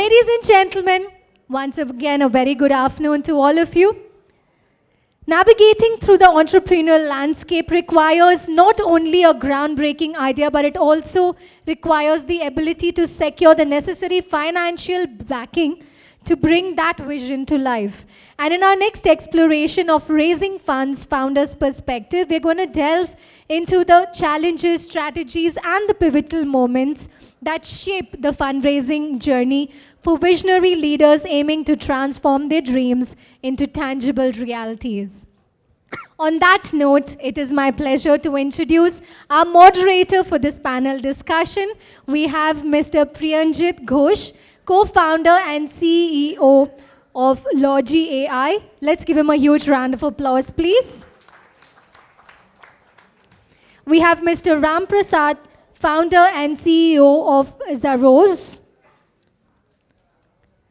Ladies and gentlemen, once again, a very good afternoon to all of you. Navigating through the entrepreneurial landscape requires not only a groundbreaking idea, but it also requires the ability to secure the necessary financial backing to bring that vision to life. And in our next exploration of raising funds, founders' perspective, we're going to delve into the challenges, strategies, and the pivotal moments that shape the fundraising journey for visionary leaders aiming to transform their dreams into tangible realities. On that note, it is my pleasure to introduce our moderator for this panel discussion. We have Mr. Priyanjit Ghosh, co-founder and CEO of Logi AI. Let's give him a huge round of applause, please. We have Mr. Ram Prasath, founder and CEO of Zaros.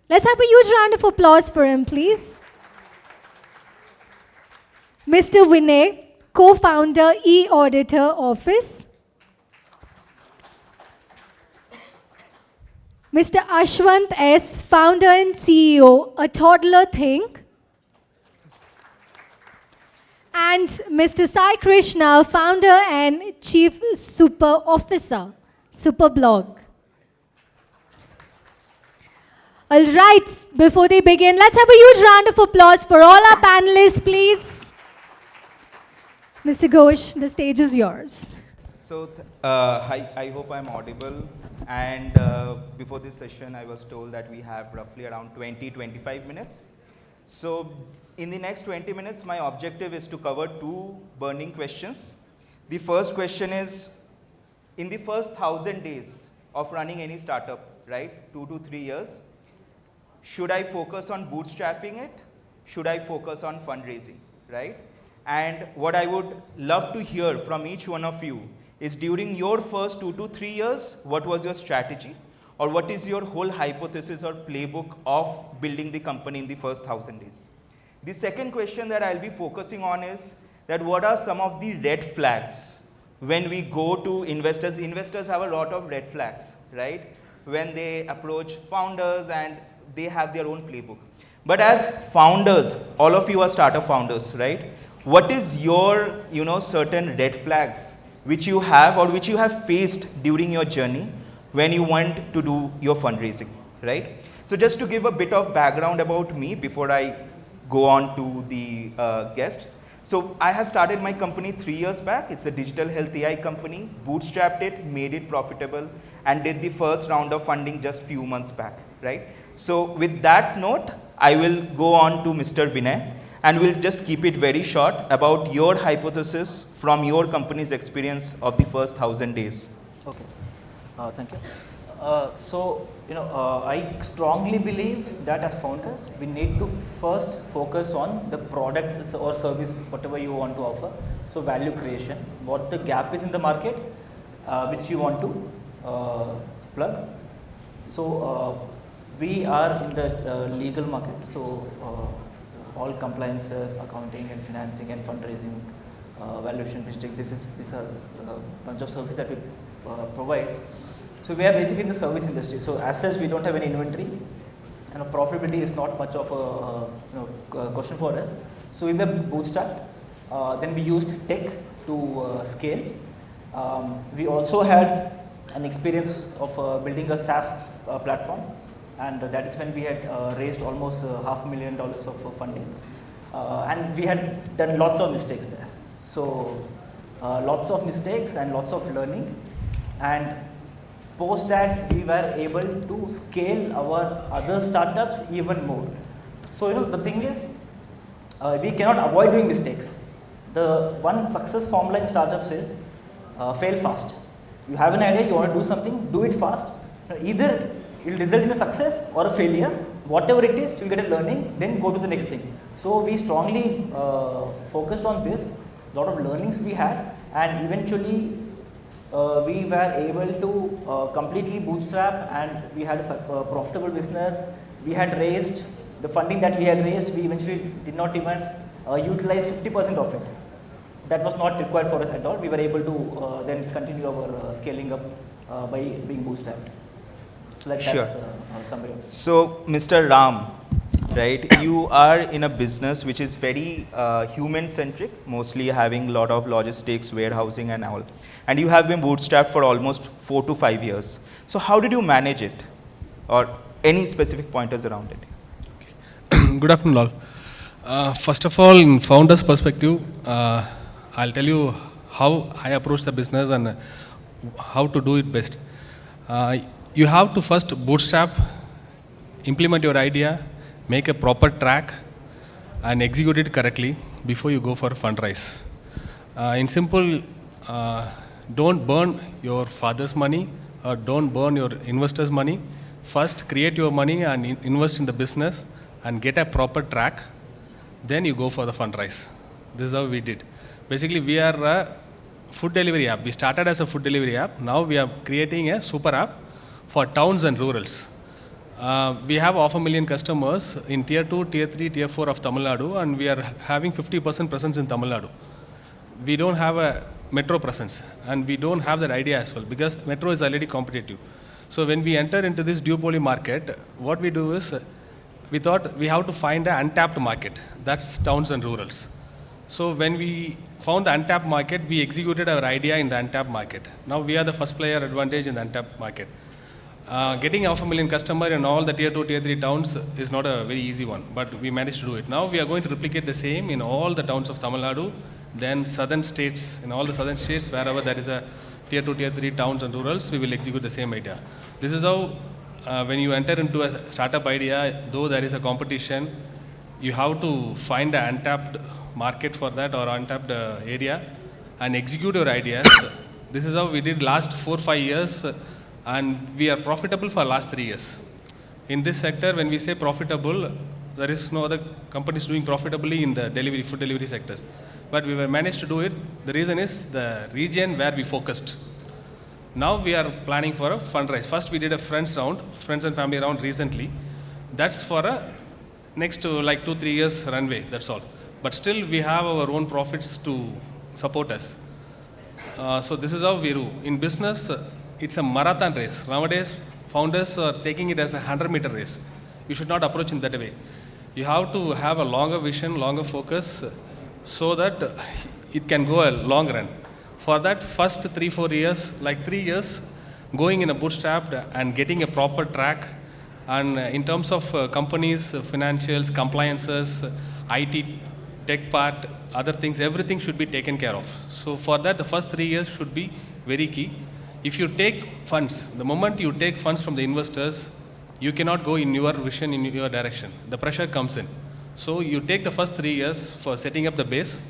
Let's have a huge round of applause for him, please. Mr. Vinay, co-founder, e-auditor office. Mr. Ashwanth S, founder and CEO, A Toddler Think. And Mr. Sai Krishna, founder and chief super officer, Superblog. All right, before they begin, let's have a huge round of applause for all our panelists, please. Mr. Ghosh, the stage is yours. So, I hope I'm audible. And before this session, I was told that we have roughly around 20-25 minutes. So, in the next 20 minutes, my objective is to cover two burning questions. The first question is, in the first 1,000 days of running any startup, right, 2 to 3 years, should I focus on bootstrapping it? Should I focus on fundraising, right? And what I would love to hear from each one of you is during your first 2 to 3 years, what was your strategy? Or what is your whole hypothesis or playbook of building the company in the first 1,000 days? The second question that I'll be focusing on is that what are some of the red flags when we go to investors? Investors have a lot of red flags, right? When they approach founders and they have their own playbook. But as founders, all of you are startup founders, right? What is your, certain red flags which you have or which you have faced during your journey when you want to do your fundraising, right? So just to give a bit of background about me before I go on to the guests. So I have started my company 3 years back. It's a digital health AI company, bootstrapped it, made it profitable, and did the first round of funding just few months back, right? So with that note, I will go on to Mr. Vinay, and we'll just keep it very short about your hypothesis from your company's experience of the first 1,000 days. Okay, thank you. I strongly believe that as founders, we need to first focus on the product or service, whatever you want to offer. So value creation, what the gap is in the market, which you want to plug. So we are in the legal market. So all compliances, accounting and financing and fundraising, valuation, this is a bunch of services that we provide. So we are basically in the service industry. So as such, we don't have any inventory, and profitability is not much of a question for us. So we were bootstrapped. Then we used tech to scale. We also had an experience of building a SaaS platform, and that is when we had raised almost $500,000 of funding. And we had done lots of mistakes there. So lots of mistakes and lots of learning. And post that, we were able to scale our other startups even more. So the thing is, we cannot avoid doing mistakes. The one success formula in startups is fail fast. You have an idea, you want to do something, do it fast. Either it will result in a success or a failure. Whatever it is, you will get a learning, then go to the next thing. So we strongly focused on this, a lot of learnings we had, and eventually we were able to completely bootstrap, and we had a profitable business. We had raised, the funding that we had raised, we eventually did not even utilize 50% of it. That was not required for us at all. We were able to then continue our scaling up by being bootstrapped. So like Sure. that's summary. So, Mr. Ram, right, you are in a business which is very human-centric, mostly having a lot of logistics, warehousing and all. And you have been bootstrapped for almost 4 to 5 years. So how did you manage it? Or any specific pointers around it? Good afternoon, all. First of all, in founder's perspective, I'll tell you how I approach the business and how to do it best. You have to first bootstrap, implement your idea, make a proper track, and execute it correctly before you go for a fundraise. In simple, don't burn your father's money or don't burn your investors' money. First, create your money and invest in the business and get a proper track. Then you go for the fundraise. This is how we did. Basically, we are a food delivery app. We started as a food delivery app. Now we are creating a super app for towns and rurals. We have 500,000 customers in tier 2, tier 3, tier 4 of Tamil Nadu, and we are having 50% presence in Tamil Nadu. We don't have a metro presence, and we don't have that idea as well because metro is already competitive. So when we enter into this duopoly market, what we do is we thought we have to find an untapped market. That's towns and rurals. So when we found the untapped market, we executed our idea in the untapped market. Now we are the first player advantage in the untapped market. Getting 500,000 customer in all the tier 2, tier 3 towns is not a very easy one, but we managed to do it. Now we are going to replicate the same in all the towns of Tamil Nadu, then southern states, in all the southern states, wherever there is a tier 2, tier 3 towns and rurals, we will execute the same idea. This is how, when you enter into a startup idea, though there is a competition, you have to find an untapped market for that or untapped area and execute your ideas. This is how we did last 4-5 years, and we are profitable for last 3 years. In this sector, when we say profitable, there is no other companies doing profitably in the delivery, food delivery sectors. But we were managed to do it. The reason is the region where we focused. Now we are planning for a fundraise. First we did a friends and family round recently. That's for a next to like 2-3 years runway, that's all. But still we have our own profits to support us. So this is how we do. In business, it's a marathon race. Nowadays, founders are taking it as a 100-meter race. You should not approach in that way. You have to have a longer vision, longer focus, so that it can go a long run. For that, first 3-4 years, like 3 years, going in a bootstrapped and getting a proper track, and in terms of companies, financials, compliances, IT, tech part, other things, everything should be taken care of. So for that, the first 3 years should be very key. If you take funds, the moment you take funds from the investors, you cannot go in your vision, in your direction. The pressure comes in. So you take the first 3 years for setting up the base,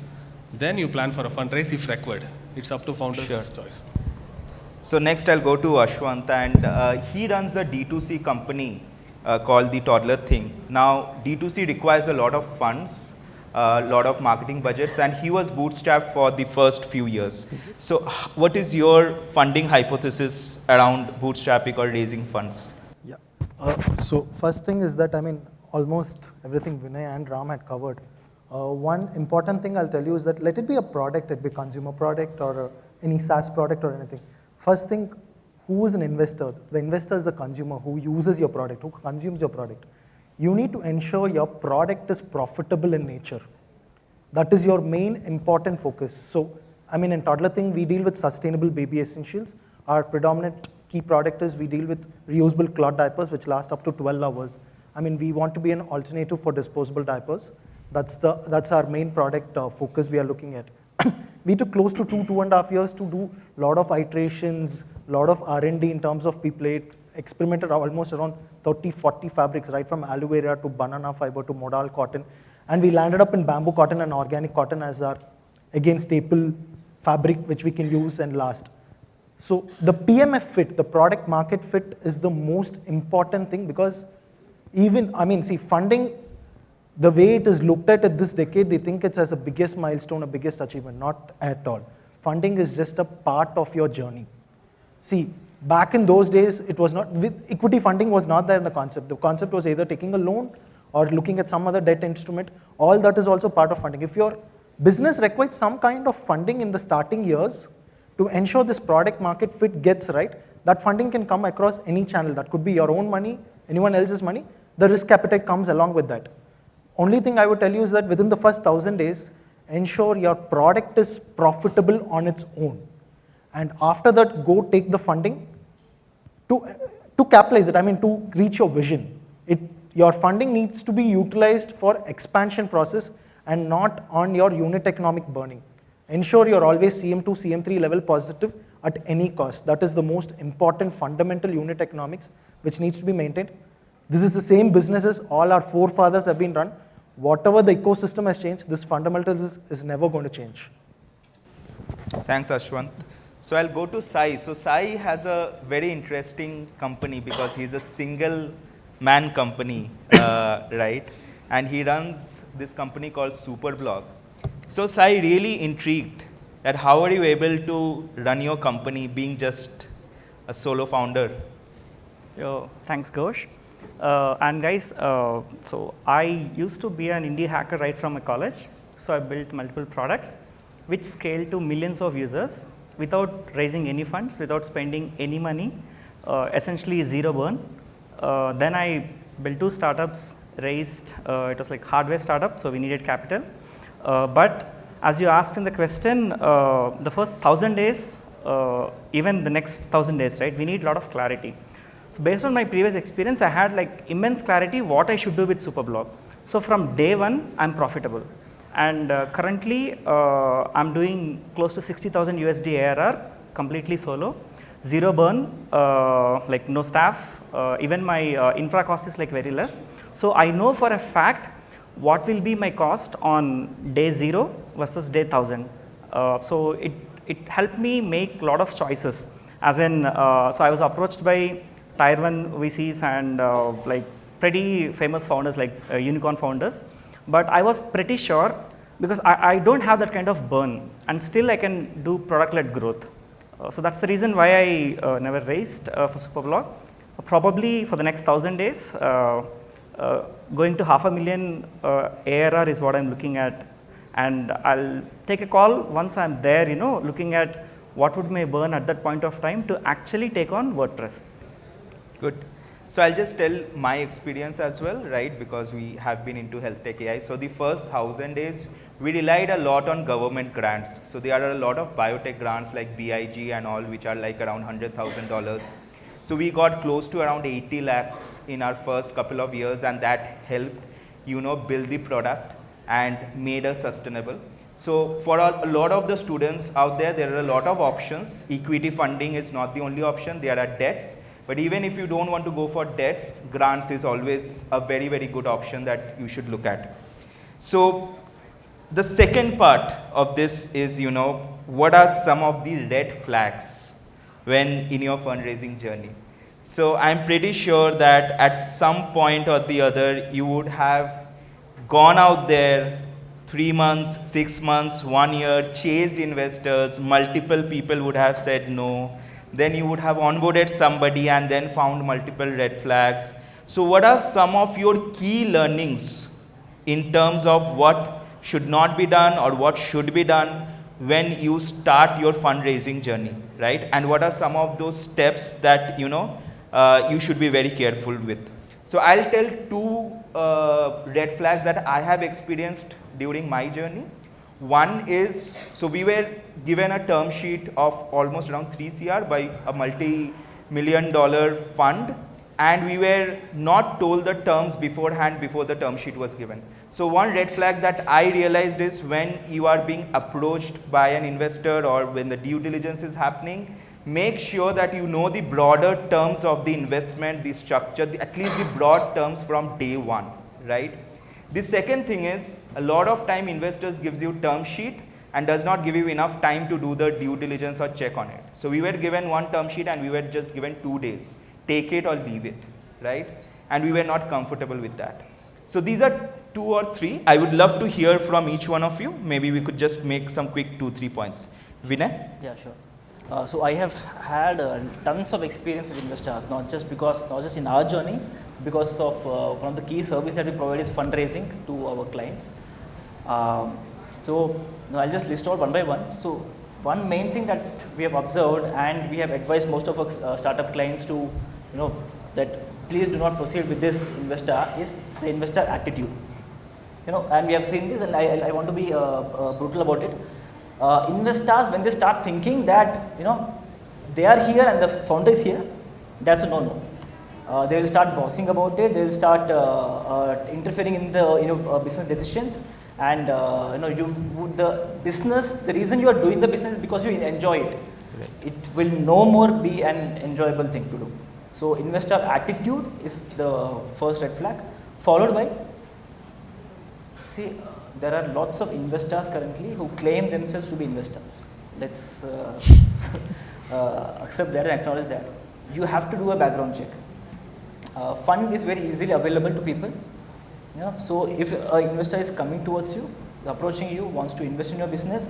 then you plan for a fundraise if required. It's up to founder's choice. So next I'll go to Ashwanth, and he runs a D2C company called the Toddler Thing. Now D2C requires a lot of funds, a lot of marketing budgets, and he was bootstrapped for the first few years. So what is your funding hypothesis around bootstrapping or raising funds? Yeah. So first thing is that, I mean, almost everything Vinay and Ram had covered. One important thing I'll tell you is that let it be a product, it be consumer product or any SaaS product or anything. First thing, who is an investor? The investor is the consumer who uses your product, who consumes your product. You need to ensure your product is profitable in nature. That is your main important focus. So, I mean, in Toddler Thing, we deal with sustainable baby essentials. Our predominant key product is we deal with reusable cloth diapers, which last up to 12 hours. I mean, we want to be an alternative for disposable diapers. That's our main product focus we are looking at. We took close to 2.5 years to do a lot of iterations, a lot of R&D in terms of we experimented almost around 30-40 fabrics, right from aloe vera to banana fiber to modal cotton. And we landed up in bamboo cotton and organic cotton as our, again, staple fabric which we can use and last. So the PMF fit, the product market fit, is the most important thing because even, I mean, see, funding, the way it is looked at this decade, they think it's as a biggest milestone, a biggest achievement. Not at all. Funding is just a part of your journey. See, back in those days, it was not, with equity funding was not there in the concept. The concept was either taking a loan or looking at some other debt instrument. All that is also part of funding. If your business requires some kind of funding in the starting years to ensure this product market fit gets right, That funding can come across any channel. That could be your own money, anyone else's money. The risk appetite comes along with that. Only thing I would tell you is that within the first 1,000 days, ensure your product is profitable on its own. And after that, go take the funding to capitalize it, I mean to reach your vision. Your funding needs to be utilized for expansion process and not on your unit economic burning. Ensure you're always CM2, CM3 level positive at any cost. That is the most important fundamental unit economics which needs to be maintained. This is the same businesses all our forefathers have been run. Whatever the ecosystem has changed, this fundamentals is never going to change. Thanks, Ashwanth. So I'll go to Sai. So Sai has a very interesting company because he's a single man company, right? And he runs this company called Superblog. So Sai, really intrigued that how are you able to run your company being just a solo founder? Thanks, Ghosh. And guys, so I used to be an indie hacker right from my college. So I built multiple products which scaled to millions of users without raising any funds, without spending any money, essentially zero burn. Then I built 2 startups, raised, it was like hardware startup, so we needed capital. But as you asked in the question, the first 1,000 days, even the next 1,000 days, right, we need a lot of clarity. So based on my previous experience, I had like immense clarity what I should do with Superblog. So from day one, I'm profitable. And currently, I'm doing close to 60,000 USD ARR, completely solo, zero burn, like no staff, even my infra cost is like very less. So I know for a fact what will be my cost on day 0 versus day 1,000. So it helped me make a lot of choices. As in, so I was approached by Tier 1 VCs and like pretty famous founders like unicorn founders. But I was pretty sure because I don't have that kind of burn and still I can do product-led growth. So that's the reason why I never raised for Superblog. Probably for the next 1,000 days, going to $500,000 ARR is what I'm looking at. And I'll take a call once I'm there, you know, looking at what would my burn at that point of time to actually take on WordPress. Good. So I'll just tell my experience as well, right, because we have been into health tech AI. So the first 1,000 days, we relied a lot on government grants. So there are a lot of biotech grants like BIG and all, which are like around $100,000. So we got close to around 80 lakhs in our first couple of years, and that helped, you know, build the product and made us sustainable. So for a lot of the students out there, there are a lot of options. Equity funding is not the only option. There are debts. But even if you don't want to go for debts, grants is always a very, very good option that you should look at. So the second part of this is, you know, what are some of the red flags when in your fundraising journey? So I'm pretty sure that at some point or the other, you would have gone out there 3 months, 6 months, 1 year, chased investors, multiple people would have said no. Then you would have onboarded somebody and then found multiple red flags. So what are some of your key learnings in terms of what should not be done or what should be done when you start your fundraising journey, right? And what are some of those steps that, you know, you should be very careful with? So I'll tell 2 red flags that I have experienced during my journey. One is, so we were given a term sheet of almost around 3 CR by a multi-million-dollar fund, and we were not told the terms beforehand before the term sheet was given. So one red flag that I realized is when you are being approached by an investor or when the due diligence is happening, make sure that you know the broader terms of the investment, the structure, at least the broad terms from day one, right? The second thing is, a lot of time investors gives you term sheet and does not give you enough time to do the due diligence or check on it. So we were given one term sheet and we were just given 2 days. Take it or leave it, right? And we were not comfortable with that. So these are 2 or 3. I would love to hear from each one of you. Maybe we could just make some quick 2-3 points. Vinay? Yeah, sure. So I have had tons of experience with investors, not just in our journey, because of one of the key services that we provide is fundraising to our clients. So I'll just list out one by one. So one main thing that we have observed, and we have advised most of our startup clients to, that please do not proceed with this investor, is the investor attitude. And we have seen this, and I want to be brutal about it. Investors, when they start thinking that, they are here and the founder is here, that's a no-no. They will start bossing about it. They will start interfering in the business decisions, and the business. The reason you are doing the business is because you enjoy it. Right. It will no more be an enjoyable thing to do. So investor attitude is the first red flag, followed by. See, there are lots of investors currently who claim themselves to be investors. Let's accept that and acknowledge that. You have to do a background check. Fund is very easily available to people. So if an investor is coming towards you, approaching you, wants to invest in your business,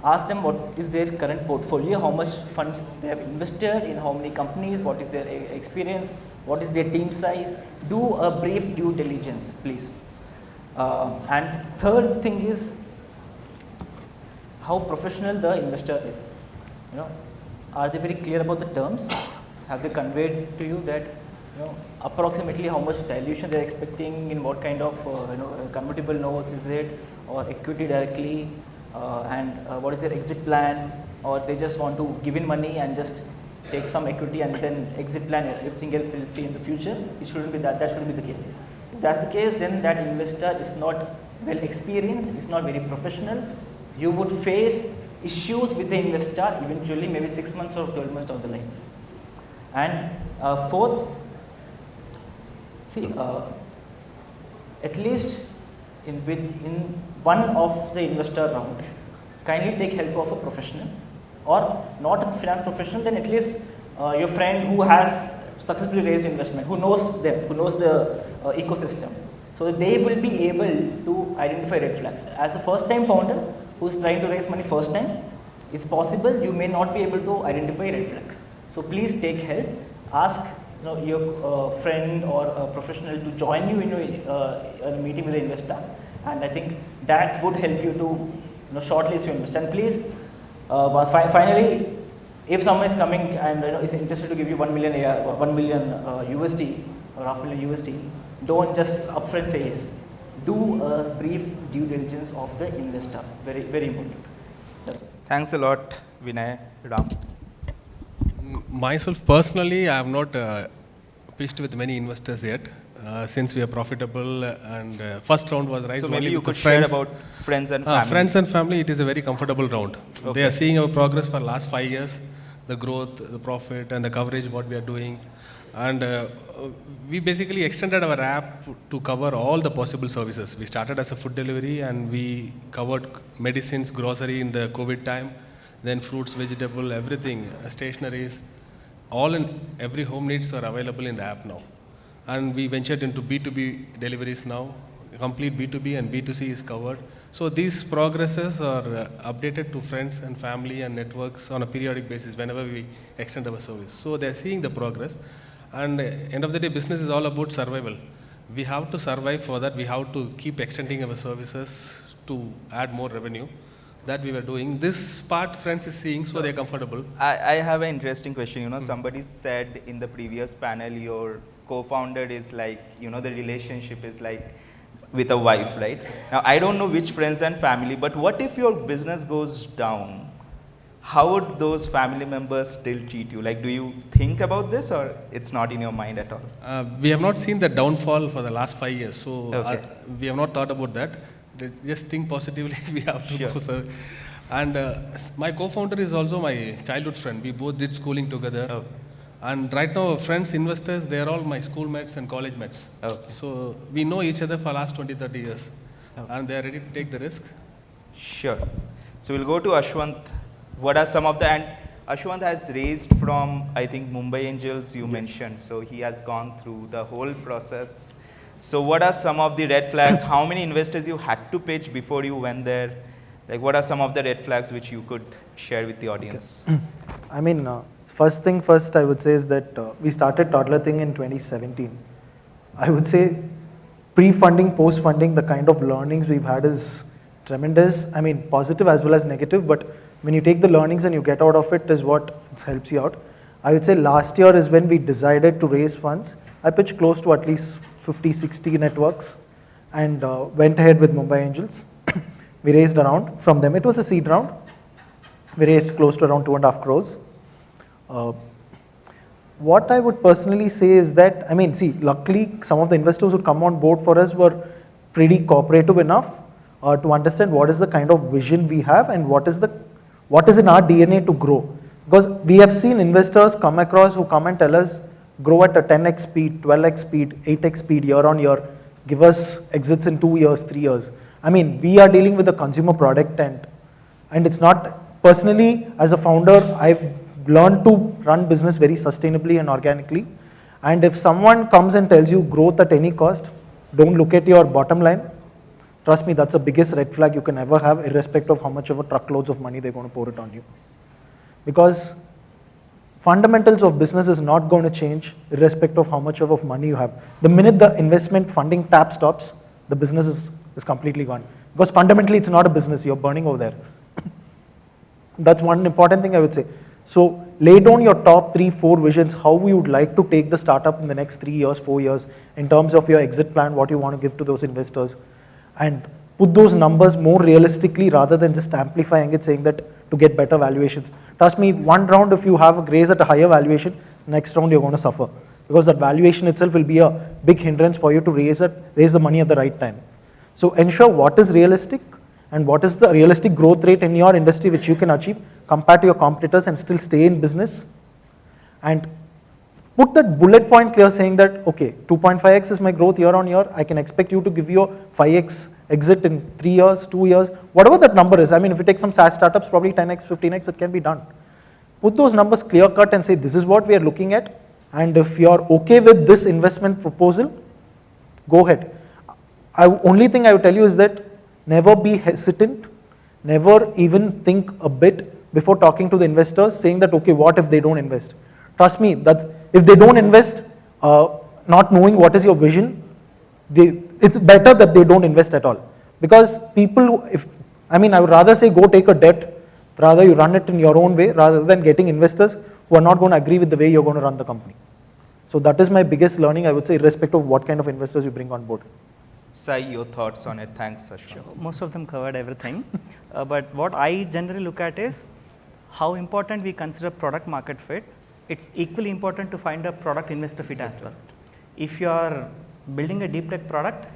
ask them what is their current portfolio, how much funds they have invested in, how many companies, what is their experience, what is their team size. Do a brief due diligence, please. And third thing is how professional the investor is. Are they very clear about the terms? Have they conveyed to you that approximately how much dilution they're expecting, in what kind of convertible notes is it, or equity directly, and what is their exit plan, or they just want to give in money and just take some equity and then exit plan, everything else we'll see in the future. It shouldn't be that shouldn't be the case. If that's the case, then that investor is not well experienced, it's not very professional. You would face issues with the investor eventually, maybe 6 months or 12 months down the line. And fourth, see, at least in one of the investor round, kindly take help of a professional, or not a finance professional, then at least your friend who has successfully raised investment, who knows them, who knows the ecosystem. So they will be able to identify red flags. As a first time founder who is trying to raise money first time, it's possible you may not be able to identify red flags. So please take help, ask your friend or a professional to join you in a meeting with the investor, and I think that would help you to shortlist your investor. And please, finally, if someone is coming and is interested to give you 1 million USD or $500,000 USD, don't just upfront say yes. Do a brief due diligence of the investor. Very, very important. That's it. Thanks a lot, Vinay, Ram. Myself personally, I have not pitched with many investors yet, since we are profitable, and first round was raised. So only maybe you with could the share friends. about friends and family. Friends and family, it is a very comfortable round. Okay. They are seeing our progress for last 5 years, the growth, the profit, and the coverage what we are doing. And we basically extended our app to cover all the possible services. We started as a food delivery, and we covered medicines, grocery in the COVID time, then fruits, vegetable, everything, stationaries. All in every home needs are available in the app now. And we ventured into B2B deliveries now. Complete B2B and B2C is covered. So these progresses are updated to friends and family and networks on a periodic basis whenever we extend our service. So they're seeing the progress. And end of the day, business is all about survival. We have to survive. For that, we have to keep extending our services to add more revenue. That we were doing. This part friends is seeing, so they're comfortable. I have an interesting question. Somebody said in the previous panel, your co-founder is like, the relationship is like with a wife, right? Now, I don't know which friends and family, but what if your business goes down? How would those family members still treat you? Like, do you think about this, or it's not in your mind at all? We have not seen the downfall for the last 5 years, so Okay. we have not thought about that. Just think positively, we have to Sure. go. Sir. And my co-founder is also my childhood friend. We both did schooling together. Oh. And right now, our friends, investors, they are all my schoolmates and college mates. Okay. So we know each other for last 20, 30 years. Okay. And they are ready to take the risk. Sure. So we'll go to Ashwanth. What are some of the, and Ashwanth has raised from, I think, Mumbai Angels you mentioned. So he has gone through the whole process. So what are some of the red flags? How many investors you had to pitch before you went there? Like, what are some of the red flags which you could share with the audience? Okay. I mean, first thing first, I would say is that we started Toddler Thing in 2017. I would say pre-funding, post-funding, the kind of learnings we've had is tremendous. I mean, positive as well as negative, but when you take the learnings and you get out of it is what helps you out. I would say last year is when we decided to raise funds. I pitched close to at least 50, 60 networks and went ahead with Mumbai Angels. We raised around from them. It was a seed round. We raised close to around 2.5 crores. What I would personally say is that, I mean, see, luckily some of the investors who come on board for us were pretty cooperative enough to understand what is the kind of vision we have and what is in our DNA to grow. Because we have seen investors come across who come and tell us, grow at a 10x speed, 12x speed, 8x speed year on year, give us exits in 2 years, 3 years. I mean, we are dealing with a consumer product and it's not, personally, as a founder, I've learned to run business very sustainably and organically. And if someone comes and tells you growth at any cost, don't look at your bottom line. Trust me, that's the biggest red flag you can ever have, irrespective of how much of a truckloads of money they're going to pour it on you. Because fundamentals of business is not going to change irrespective of how much of money you have. The minute the investment funding tap stops, the business is completely gone. Because fundamentally it's not a business, you're burning over there. That's one important thing I would say. So lay down your top 3, 4 visions, how we would like to take the startup in the next 3 years, 4 years, in terms of your exit plan, what you want to give to those investors, and put those numbers more realistically rather than just amplifying it, saying that to get better valuations. Trust me, one round if you have a raise at a higher valuation, next round you're going to suffer. Because that valuation itself will be a big hindrance for you to raise the money at the right time. So ensure what is realistic and what is the realistic growth rate in your industry which you can achieve compared to your competitors and still stay in business. And put that bullet point clear saying that, okay, 2.5x is my growth year on year. I can expect you to give you a 5x exit in 3 years, 2 years, whatever that number is. I mean, if you take some SaaS startups, probably 10x, 15x, it can be done. Put those numbers clear cut and say, this is what we are looking at. And if you're okay with this investment proposal, go ahead. Only thing I would tell you is that never be hesitant, never even think a bit before talking to the investors, saying that, okay, what if they don't invest? Trust me, that if they don't invest, not knowing what is your vision, it's better that they don't invest at all. Because people, I would rather say go take a debt, rather you run it in your own way, rather than getting investors who are not going to agree with the way you're going to run the company. So that is my biggest learning, I would say, irrespective of what kind of investors you bring on board. Sai, your thoughts on it. Thanks, Ashwanth. Sure. Most of them covered everything. But what I generally look at is how important we consider product market fit. It's equally important to find a product investor fit as well. If you are building a deep tech product,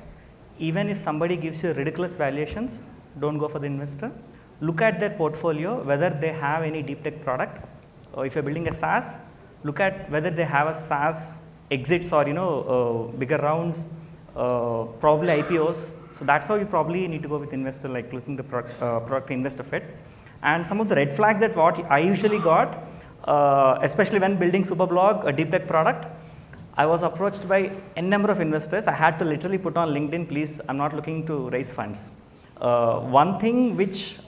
even if somebody gives you ridiculous valuations, don't go for the investor. Look at their portfolio, whether they have any deep tech product. Or if you're building a SaaS, look at whether they have a SaaS exits or bigger rounds, probably IPOs. So that's how you probably need to go with investor, like looking the product investor fit. And some of the red flags that what I usually got, especially when building Superblog, a deep tech product, I was approached by n number of investors. I had to literally put on LinkedIn, please, I'm not looking to raise funds. One thing which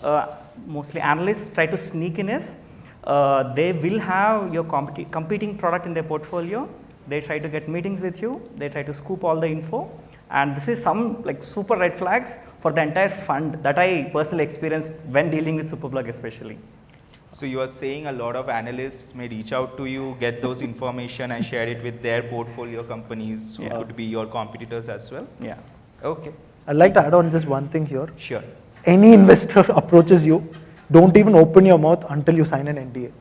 mostly analysts try to sneak in is, they will have your competing product in their portfolio. They try to get meetings with you. They try to scoop all the info. And this is some like super red flags for the entire fund that I personally experienced when dealing with Superblog especially. So you are saying a lot of analysts may reach out to you, get those information and share it with their portfolio companies who could be your competitors as well? Yeah. Okay. I'd like to add on just one thing here. Sure. Any investor approaches you, don't even open your mouth until you sign an NDA.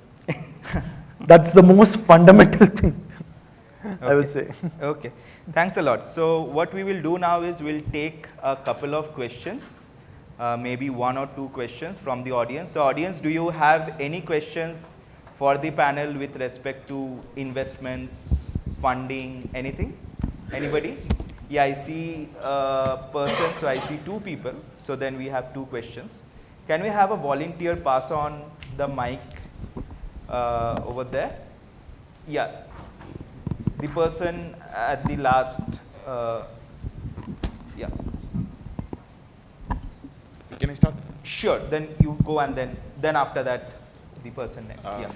That's the most fundamental thing, I would say. Okay. Thanks a lot. So what we will do now is we'll take a couple of questions, maybe 1 or 2 questions from the audience. So audience, do you have any questions for the panel with respect to investments, funding, anything? Anybody? Yeah, I see a person, so I see 2 people. So then we have 2 questions. Can we have a volunteer pass on the mic over there? Yeah. The person at the last, yeah. Can I start? Sure, then you go and then after that, the person next, yeah.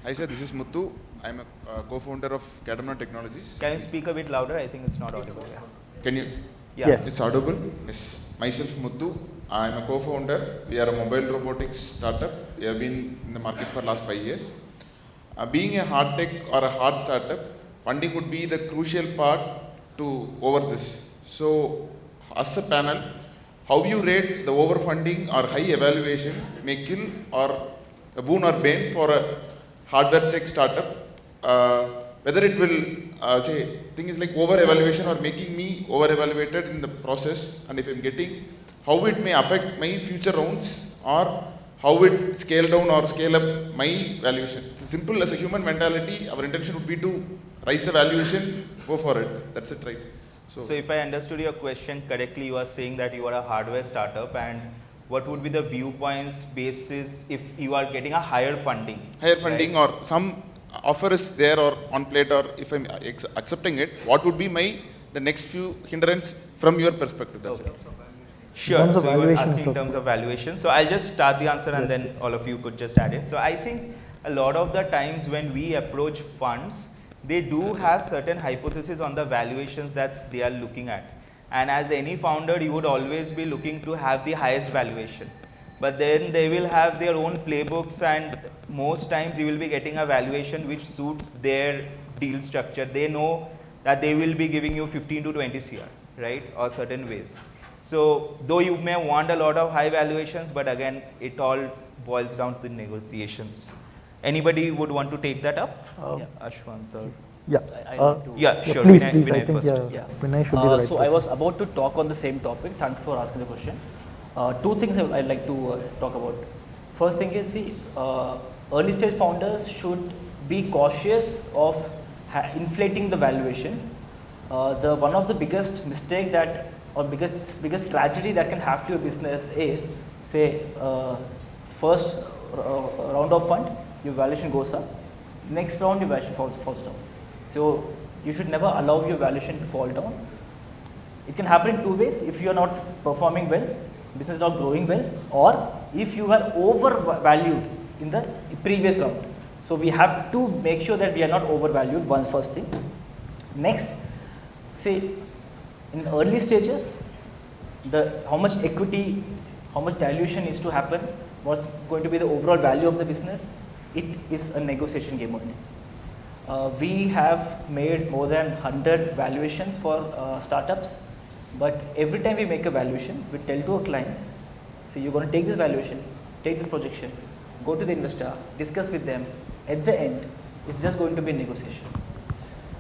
Hi sir, this is Muthu. I'm a co-founder of Cadamna Technologies. Can you speak a bit louder? I think it's not audible. Yeah. Can you? Yeah. Yes. It's audible? Yes. Myself Muthu. I'm a co-founder. We are a mobile robotics startup. We have been in the market for last 5 years. Being a hard tech or a hard startup, funding would be the crucial part to over this. So, as a panel, how you rate the overfunding or high evaluation may kill or a boon or bane for a hardware tech startup. Whether it will say thing is like over evaluation or making me over evaluated in the process, and if I'm getting how it may affect my future rounds or how it scale down or scale up my valuation. It's simple as a human mentality. Our intention would be to raise the valuation, go for it. That's it, right? So if I understood your question correctly, you are saying that you are a hardware startup, and what would be the viewpoints basis if you are getting a higher funding? Higher funding, right? or some offer is there or on plate, or if I'm accepting it, what would be the next few hindrance from your perspective? That's it. Sure. In terms of So you were valuation, asking in terms of valuation. So I'll just start the answer, and then all of you could just add it. So I think a lot of the times when we approach funds, they do have certain hypotheses on the valuations that they are looking at. And as any founder, you would always be looking to have the highest valuation. But then they will have their own playbooks, and most times you will be getting a valuation which suits their deal structure. They know that they will be giving you 15 to 20 CR, right, or certain ways. So though you may want a lot of high valuations, but again, it all boils down to the negotiations. Anybody would want to take that up? Ashwanth? Yeah. Yeah, sure. Please, Vinay, please. I Vinay think first. Vinay should be the right So I was about to talk on the same topic. Thanks for asking the question. Two things I'd like to talk about. First thing is, see, early stage founders should be cautious of inflating the valuation. One of the biggest mistake that, or biggest tragedy that can happen to your business is, say, first round of fund, your valuation goes up. Next round, your valuation falls down. So you should never allow your valuation to fall down. It can happen in two ways. If you are not performing well, business is not growing well, or if you are overvalued in the previous round. So we have to make sure that we are not overvalued, first thing. Next, say in early stages, how much equity, how much dilution is to happen, what's going to be the overall value of the business, it is a negotiation game only. We have made more than 100 valuations for startups, but every time we make a valuation, we tell to our clients, see, you're going to take this valuation, take this projection, go to the investor, discuss with them. At the end, it's just going to be a negotiation.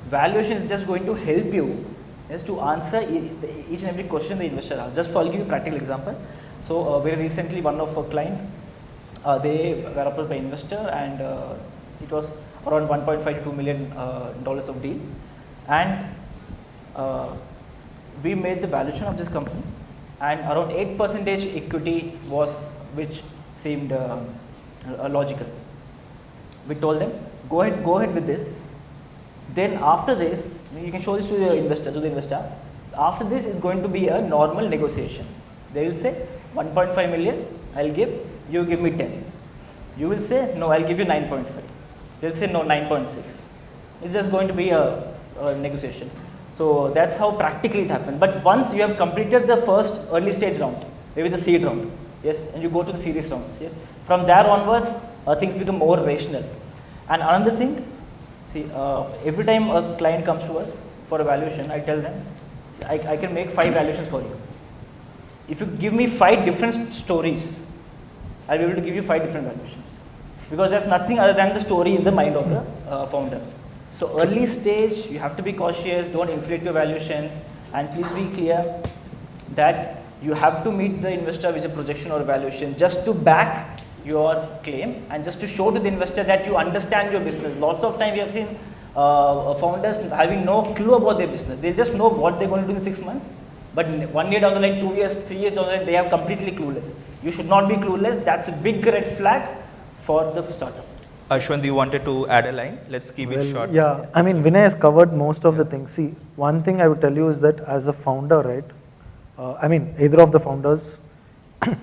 Valuation is just going to help you to answer each and every question the investor asks. Just for, I'll give you a practical example. So very recently, one of our client, they were approached by investor, and it was around 1.5 to $2 million of deal, and we made the valuation of this company, and around 8% equity was, which seemed logical. We told them, go ahead with this. Then after this, you can show this to the investor. After this is going to be a normal negotiation. They will say 1.5 million, I'll give, you give me 10. You will say, no, I'll give you 9.5. They'll say, no, 9.6. It's just going to be a negotiation. So that's how practically it happened. But once you have completed the first early stage round, maybe the seed round, yes, and you go to the series rounds, yes, from there onwards, things become more rational. And another thing, see, every time a client comes to us for a valuation, I tell them, see, I can make 5 valuations for you. If you give me 5 different stories, I'll be able to give you 5 different valuations. Because there's nothing other than the story in the mind of the founder. So early stage, you have to be cautious, don't inflate your valuations, and please be clear that you have to meet the investor with a projection or valuation just to back your claim and just to show to the investor that you understand your business. Lots of time we have seen founders having no clue about their business. They just know what they're going to do in 6 months, but 1 year down the line, 2 years, 3 years down the line, they are completely clueless. You should not be clueless. That's a big red flag for the startup. Ashwanth, you wanted to add a line? Let's keep it short. Yeah, I mean, Vinay has covered most of the things. See, one thing I would tell you is that as a founder, right, I mean, either of the founders,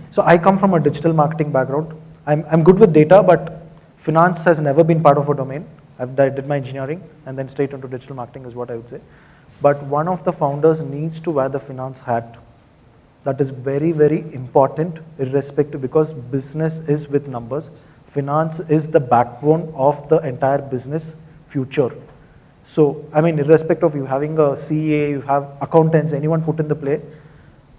so I come from a digital marketing background. I'm good with data, but finance has never been part of a domain. I did my engineering and then straight into digital marketing is what I would say. But one of the founders needs to wear the finance hat That is very, very important, irrespective, because business is with numbers. Finance is the backbone of the entire business future. So, I mean, irrespective of you having a CA, you have accountants, anyone put in the play,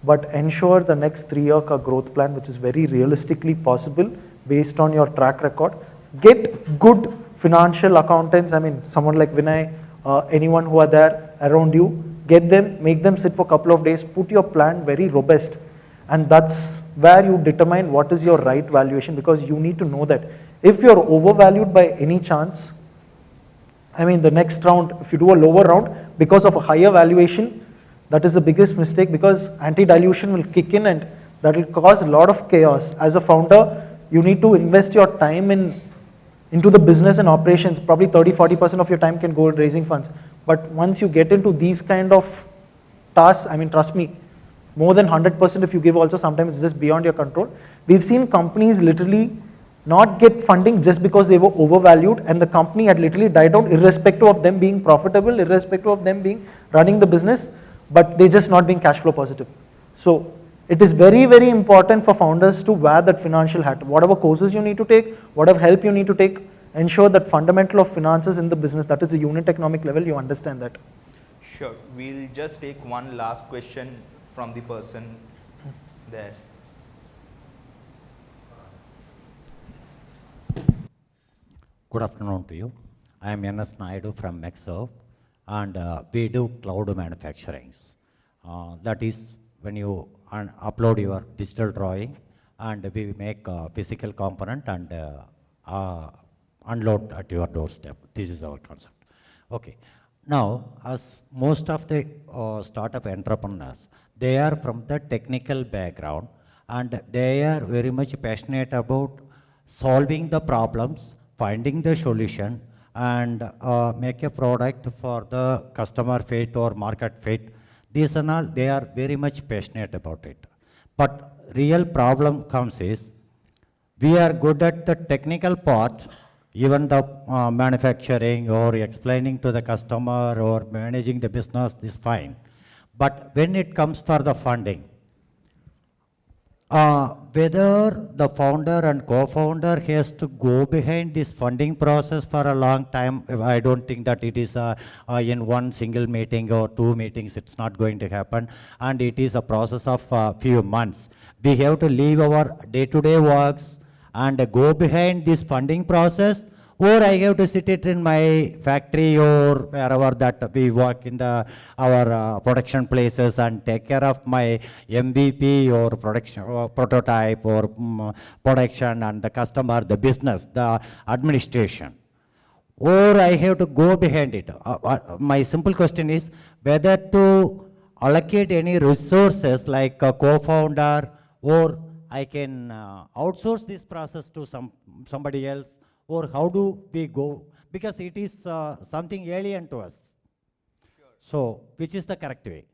but ensure the next 3-year growth plan, which is very realistically possible based on your track record. Get good financial accountants, I mean, someone like Vinay, anyone who are there around you, get them, make them sit for a couple of days, put your plan very robust, and that's where you determine what is your right valuation, because you need to know that if you're overvalued by any chance, I mean, the next round, if you do a lower round because of a higher valuation, that is the biggest mistake, because anti-dilution will kick in and that will cause a lot of chaos. As a founder, you need to invest your time into the business and operations. Probably 30-40% of your time can go in raising funds. But once you get into these kind of tasks, I mean, trust me, more than 100% if you give also, sometimes it's just beyond your control. We've seen companies literally not get funding just because they were overvalued, and the company had literally died down irrespective of them being profitable, irrespective of them being running the business, but they just not being cash flow positive. So it is very, very important for founders to wear that financial hat. Whatever courses you need to take, whatever help you need to take, ensure that fundamental of finances in the business, that is the unit economic level, you understand that. Sure. We'll just take one last question from the person there. Good afternoon to you. I am N.S. Naidu from Mexo, and we do cloud manufacturing. That is when you upload your digital drawing, and we make a physical component and unload at your doorstep. This is our concept. Okay. Now, as most of the startup entrepreneurs, they are from the technical background, and they are very much passionate about solving the problems, finding the solution, and make a product for the customer fit or market fit. These and all, they are very much passionate about it. But real problem comes is, we are good at the technical part, even the manufacturing or explaining to the customer or managing the business is fine. But when it comes for the funding, whether the founder and co-founder has to go behind this funding process for a long time, I don't think that it is in one single meeting or 2 meetings, it's not going to happen. And it is a process of a few months. We have to leave our day-to-day works and go behind this funding process, or I have to sit it in my factory or wherever that we work in our production places and take care of my MVP or production or prototype or production and the customer, the business, the administration. Or I have to go behind it. My simple question is whether to allocate any resources like a co-founder, or I can outsource this process to somebody else, or how do we go? Because it is something alien to us. Sure. So, which is the correct way?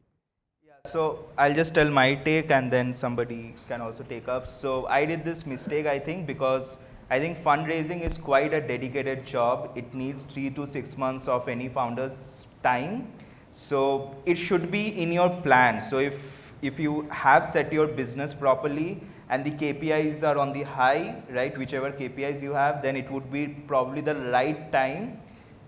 Yeah, so I'll just tell my take and then somebody can also take up. So I did this mistake, I think, because I think fundraising is quite a dedicated job. It needs 3 to 6 months of any founder's time. So it should be in your plan. So if you have set your business properly, and the KPIs are on the high, right, whichever KPIs you have, then it would be probably the right time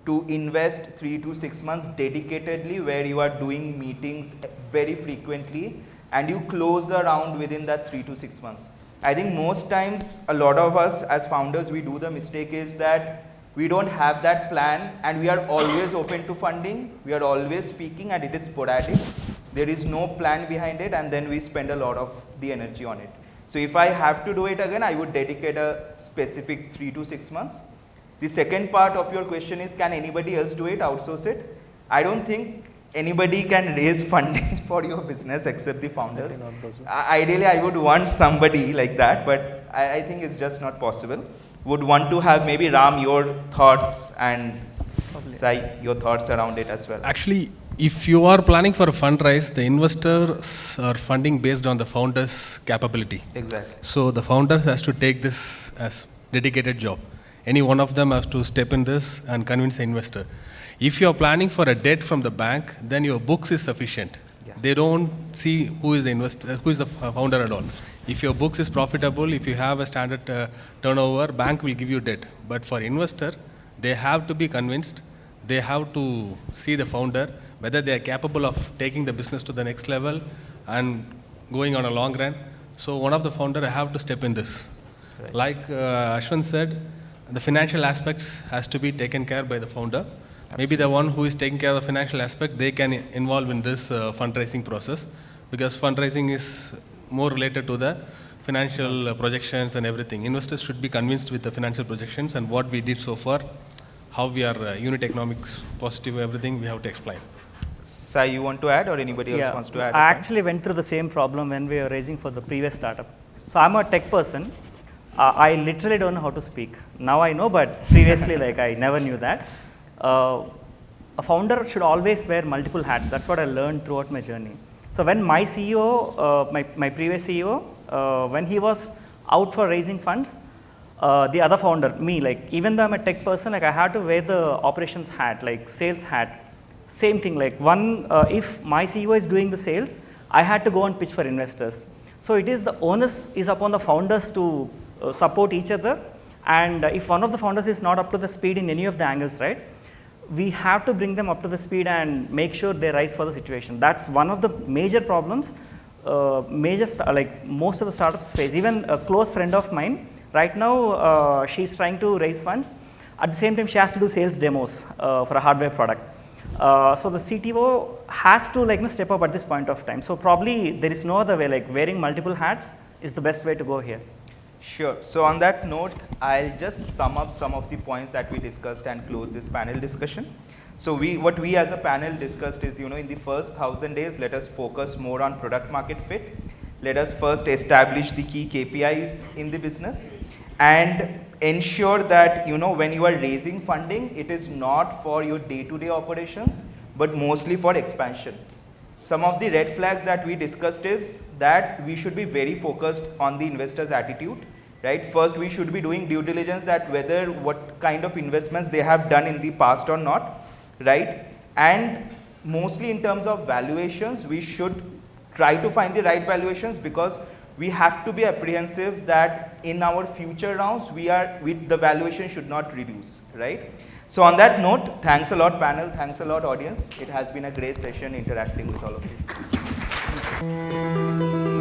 to invest 3 to 6 months dedicatedly, where you are doing meetings very frequently and you close the round within that 3 to 6 months. I think most times, a lot of us as founders, we do the mistake is that we don't have that plan, and we are always open to funding, we are always speaking, and it is sporadic. There is no plan behind it, and then we spend a lot of the energy on it. So if I have to do it again, I would dedicate a specific 3 to 6 months. The second part of your question is, can anybody else do it, outsource it? I don't think anybody can raise funding for your business except the founders. Ideally, I would want somebody like that, but I think it's just not possible. Would want to have maybe Ram, your thoughts, and Sai, your thoughts around it as well. Actually, if you are planning for a fundraise, the investors are funding based on the founder's capability. Exactly. So the founder has to take this as dedicated job. Any one of them has to step in this and convince the investor. If you are planning for a debt from the bank, then your books is sufficient. Yeah. They don't see who is the investor, who is the founder at all. If your books is profitable, if you have a standard turnover, bank will give you debt. But for investor, they have to be convinced, they have to see the founder, whether they are capable of taking the business to the next level and going on a long run. So one of the founder have to step in this. Right. Like Ashwanth said, the financial aspects has to be taken care by the founder. Maybe the one who is taking care of the financial aspect, they can involve in this fundraising process, because fundraising is more related to the financial projections and everything. Investors should be convinced with the financial projections and what we did so far, how we are unit economics positive, everything we have to explain. Sai, you want to add, or anybody else wants to add? I actually went through the same problem when we were raising for the previous startup. So I'm a tech person. I literally don't know how to speak. Now I know, but previously like I never knew that. A founder should always wear multiple hats. That's what I learned throughout my journey. So when my CEO, my previous CEO, when he was out for raising funds, the other founder, me, like even though I'm a tech person, like I had to wear the operations hat, like sales hat. Same thing, like if my CEO is doing the sales, I had to go and pitch for investors. So it is the onus is upon the founders to support each other, and if one of the founders is not up to the speed in any of the angles, right, we have to bring them up to the speed and make sure they rise for the situation. That's one of the major problems, like most of the startups face. Even a close friend of mine, right now she's trying to raise funds. At the same time, she has to do sales demos for a hardware product. So the CTO has to step up at this point of time. So probably there is no other way, like wearing multiple hats is the best way to go here. Sure. So on that note, I'll just sum up some of the points that we discussed and close this panel discussion. So what we as a panel discussed is, in the first 1,000 days, let us focus more on product market fit. Let us first establish the key KPIs in the business and ensure that, when you are raising funding, it is not for your day-to-day operations, but mostly for expansion. Some of the red flags that we discussed is that we should be very focused on the investor's attitude, right? First, we should be doing due diligence that whether what kind of investments they have done in the past or not, right? And mostly in terms of valuations, we should try to find the right valuations, because we have to be apprehensive that in our future rounds, the valuation should not reduce, right? So on that note, thanks a lot panel, thanks a lot audience. It has been a great session interacting with all of you.